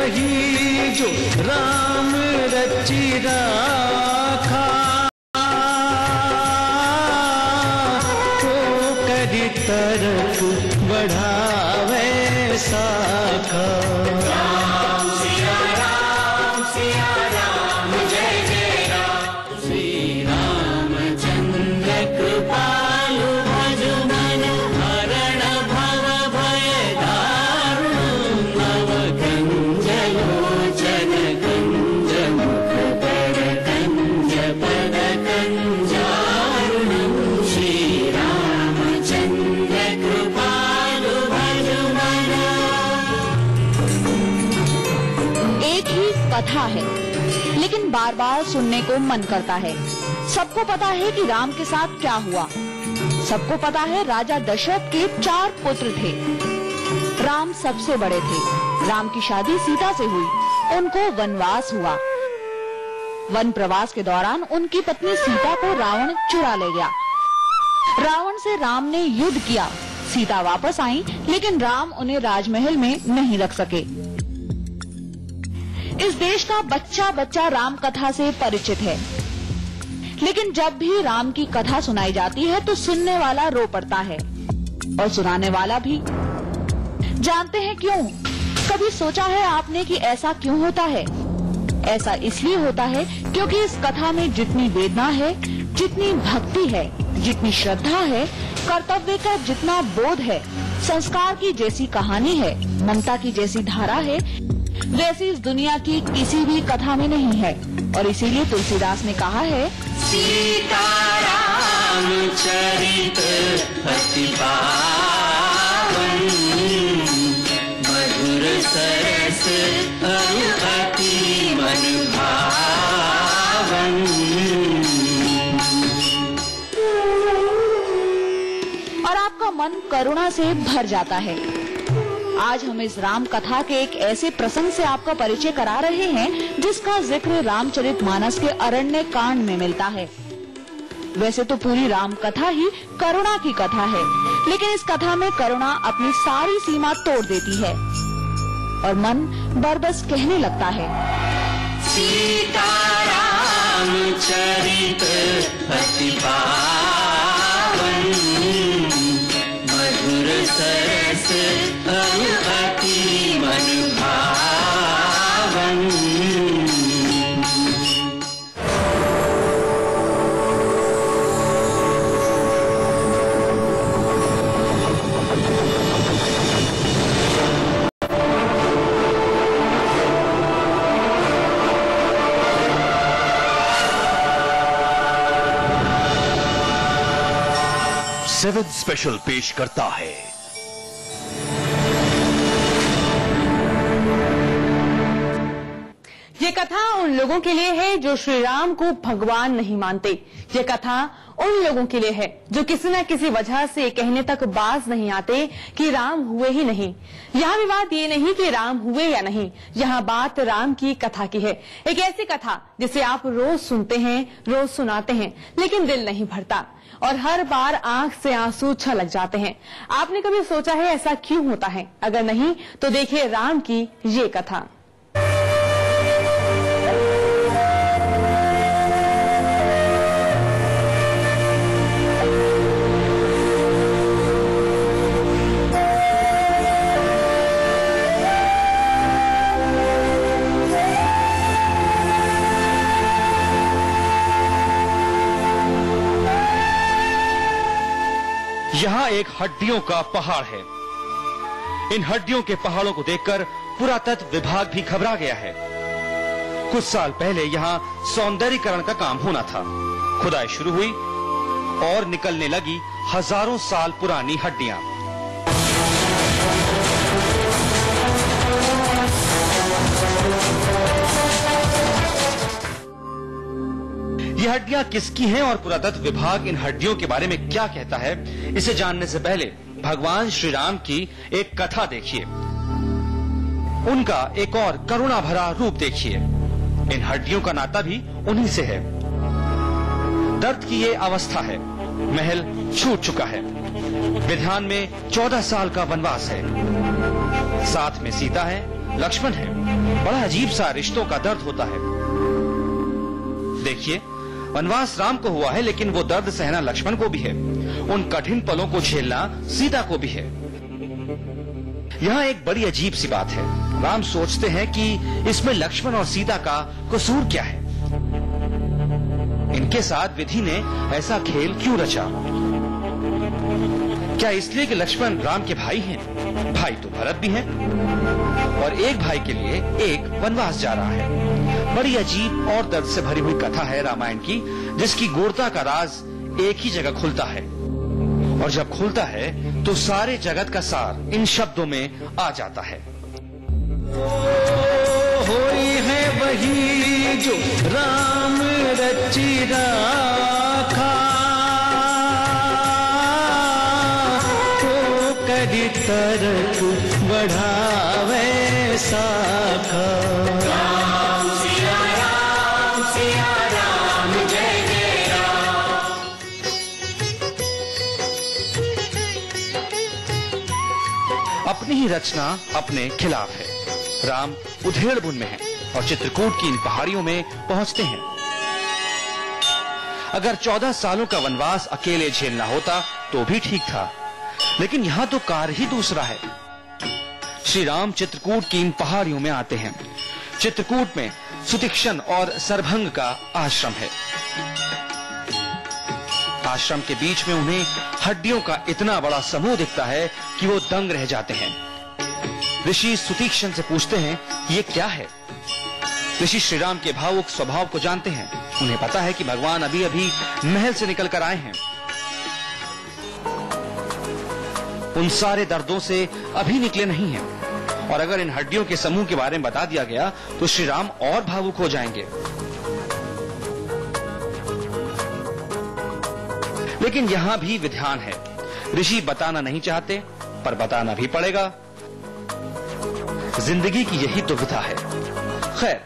वही जो राम रचि राखा, तो करी तरक बढ़ावे साखा। राम सिया राम जय जय राम। श्री रामचंद्र कृपालु भजु मन, हरण भव भय दारुण। नव कंज लोचन कंज मुखकर कंज पद कंजारुणम। श्री रामचंद्र कृपालु भजु मन। एक ही कथा है लेकिन बार बार सुनने को मन करता है। सबको पता है कि राम के साथ क्या हुआ। सबको पता है राजा दशरथ के 4 पुत्र थे। राम सबसे बड़े थे। राम की शादी सीता से हुई। उनको वनवास हुआ। वन प्रवास के दौरान उनकी पत्नी सीता को रावण चुरा ले गया। रावण से राम ने युद्ध किया। सीता वापस आई लेकिन राम उन्हें राजमहल में नहीं रख सके। इस देश का बच्चा बच्चा राम कथा से परिचित है, लेकिन जब भी राम की कथा सुनाई जाती है तो सुनने वाला रो पड़ता है और सुनाने वाला भी। जानते हैं क्यों? कभी सोचा है आपने कि ऐसा क्यों होता है? ऐसा इसलिए होता है क्योंकि इस कथा में जितनी वेदना है, जितनी भक्ति है, जितनी श्रद्धा है, कर्तव्य का जितना बोध है, संस्कार की जैसी कहानी है, ममता की जैसी धारा है, वैसी इस दुनिया की किसी भी कथा में नहीं है। और इसीलिए तुलसीदास ने कहा है, सीताराम चरित अति पावन, मधुर सरस अति मन भावन। और आपका मन करुणा से भर जाता है। आज हम इस राम कथा के एक ऐसे प्रसंग से आपका परिचय करा रहे हैं जिसका जिक्र रामचरितमानस के अरण्य कांड में मिलता है। वैसे तो पूरी राम कथा ही करुणा की कथा है, लेकिन इस कथा में करुणा अपनी सारी सीमा तोड़ देती है और मन बरबस कहने लगता है, सीताराम चरित अति पावन, मधुर सरस अति मन भावन। सेवन स्पेशल पेश करता है ये कथा उन लोगों के लिए है जो श्री राम को भगवान नहीं मानते। ये कथा उन लोगों के लिए है जो किसी न किसी वजह से कहने तक बाज नहीं आते कि राम हुए ही नहीं। यहाँ विवाद ये नहीं कि राम हुए या नहीं, यहाँ बात राम की कथा की है। एक ऐसी कथा जिसे आप रोज सुनते हैं, रोज सुनाते हैं, लेकिन दिल नहीं भरता और हर बार आंख से आंसू छलक जाते हैं। आपने कभी सोचा है ऐसा क्यों होता है? अगर नहीं तो देखिए राम की ये कथा। यहाँ एक हड्डियों का पहाड़ है। इन हड्डियों के पहाड़ों को देखकर पुरातत्व विभाग भी घबरा गया है। कुछ साल पहले यहाँ सौंदर्यीकरण का काम होना था। खुदाई शुरू हुई और निकलने लगी हजारों साल पुरानी हड्डियां। ये हड्डियां किसकी हैं और पुरातत्व विभाग इन हड्डियों के बारे में क्या कहता है, इसे जानने से पहले भगवान श्री राम की एक कथा देखिए। उनका एक और करुणा भरा रूप देखिए। इन हड्डियों का नाता भी उन्हीं से है। दर्द की ये अवस्था है। महल छूट चुका है। विधान में 14 साल का वनवास है। साथ में सीता है लक्ष्मण है। बड़ा अजीब सा रिश्तों का दर्द होता है। देखिए, वनवास राम को हुआ है, लेकिन वो दर्द सहना लक्ष्मण को भी है। उन कठिन पलों को झेलना सीता को भी है। यहाँ एक बड़ी अजीब सी बात है। राम सोचते हैं कि इसमें लक्ष्मण और सीता का कसूर क्या है। इनके साथ विधि ने ऐसा खेल क्यों रचा? क्या इसलिए कि लक्ष्मण राम के भाई हैं? भाई तो भरत भी हैं, और एक भाई के लिए एक वनवास जा रहा है। बड़ी अजीब और दर्द से भरी हुई कथा है रामायण की, जिसकी गूढ़ता का राज एक ही जगह खुलता है, और जब खुलता है तो सारे जगत का सार इन शब्दों में आ जाता है। होई है वही जो राम रचि राखा, तो करी तरक बढ़ावे साखा। राम सिया राम जय जय राम। अपनी ही रचना अपने खिलाफ है। राम उधेड़बुन में है और चित्रकूट की इन पहाड़ियों में पहुंचते हैं। अगर 14 सालों का वनवास अकेले झेलना होता तो भी ठीक था, लेकिन यहाँ तो कार्य ही दूसरा है। श्री राम चित्रकूट की इन पहाड़ियों में आते हैं। चित्रकूट में सुतीक्षण और सरभंग का आश्रम है। आश्रम के बीच में उन्हें हड्डियों का इतना बड़ा समूह दिखता है कि वो दंग रह जाते हैं। ऋषि सुतीक्षण से पूछते हैं ये क्या है। ऋषि श्रीराम के भावुक स्वभाव को जानते हैं। उन्हें पता है कि भगवान अभी अभी महल से निकल कर आए हैं। उन सारे दर्दों से अभी निकले नहीं हैं, और अगर इन हड्डियों के समूह के बारे में बता दिया गया तो श्री राम और भावुक हो जाएंगे। लेकिन यहां भी विधान है। ऋषि बताना नहीं चाहते, पर बताना भी पड़ेगा। जिंदगी की यही तो विधा है। खैर,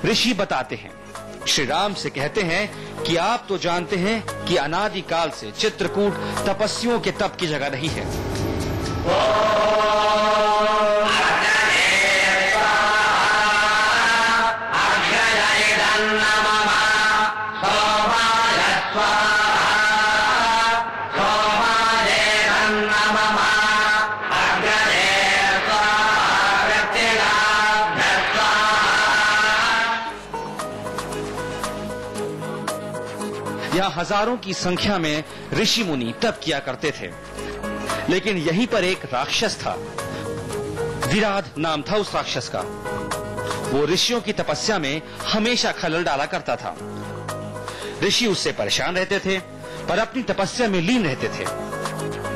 ऋषि बताते हैं। श्री राम से कहते हैं कि आप तो जानते हैं कि अनादिकाल से चित्रकूट तपस्वियों के तप की जगह रही है। यहाँ हजारों की संख्या में ऋषि मुनि तप किया करते थे, लेकिन यहीं पर एक राक्षस था। विराध नाम था उस राक्षस का। वो ऋषियों की तपस्या में हमेशा खलल डाला करता था। ऋषि उससे परेशान रहते थे, पर अपनी तपस्या में लीन रहते थे।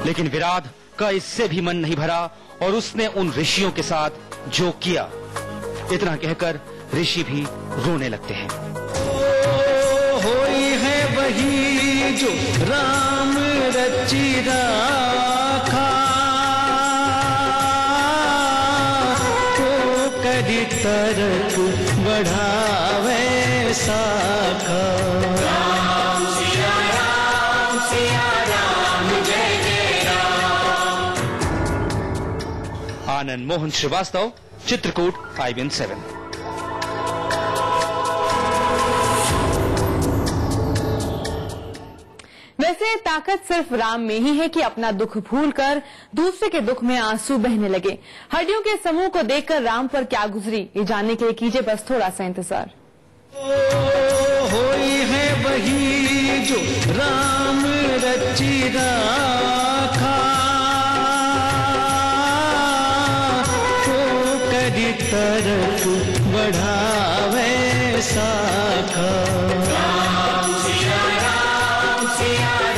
लेकिन विराध का इससे भी मन नहीं भरा, और उसने उन ऋषियों के साथ जो किया, इतना कहकर ऋषि भी रोने लगते हैं। होई है वही जो राम रचि राखा, तो करी तरक बढ़ावे साखा। राम सिया राम जय जय राम। आनंद मोहन श्रीवास्तव, चित्रकूट, IBN7। वैसे ताकत सिर्फ राम में ही है कि अपना दुख भूलकर दूसरे के दुख में आंसू बहने लगे। हड्डियों के समूह को देखकर राम पर क्या गुजरी, ये जानने के लिए कीजिए बस थोड़ा सा इंतजार। होई है वही जो राम रचि राखा, तो करी तरक बढ़ावे साखा। राम सिया